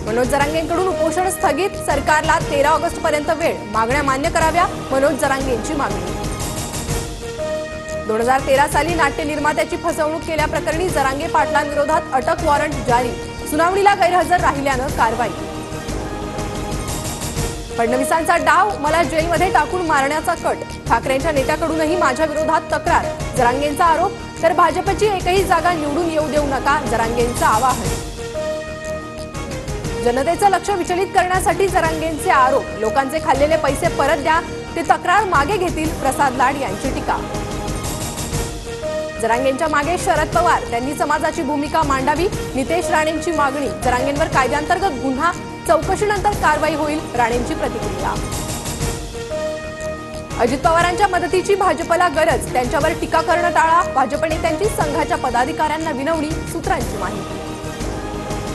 मनोज जरांगेंकडून उपोषण स्थगित, सरकारला 13 ऑगस्ट पर्यंत वेळ, मागण्या मान्य कराव्या, मनोज जरांगेंची मागणी। 2013 साली नाट्य निर्मात्याची फसवणूक केल्याप्रकरणी जरांगे पाटलांविरोधात अटक वॉरंट जारी, सुनावणीला गैरहजर राहिल्यानं कारवाई। फडणवीसांचा डाव, मला जेलमध्ये टाकून मारण्याचा कट, ठाकरेंच्या नेत्याकडूनही माझ्या विरोधात तक्रार, जरांगेंचा आरोप, तर भाजपची एकही जागा निवडून येऊ देऊ नका, जरांगेंचं आवाहन। जनतेचं लक्ष विचलित करण्यासाठी जरांगेंचे आरोप, लोकांचे खाल्लेले पैसे परत द्या, ते तक्रार मागे घेतील, प्रसाद लाड यांची टीका। जरांगेंच्या मागे शरद पवार, त्यांनी समाजाची भूमिका मांडावी, नितेश राणेंची मागणी, जरांगेंवर कायद्याअंतर्गत गुन्हा, चौकशीनंतर कारवाई होईल, राणेंची प्रतिक्रिया। अजित पवारांच्या मदतीची भाजपला गरज, त्यांच्यावर टीका करणं टाळा, भाजप नेत्यांची संघाच्या पदाधिकाऱ्यांना विनवणी, सूत्रांची माहिती।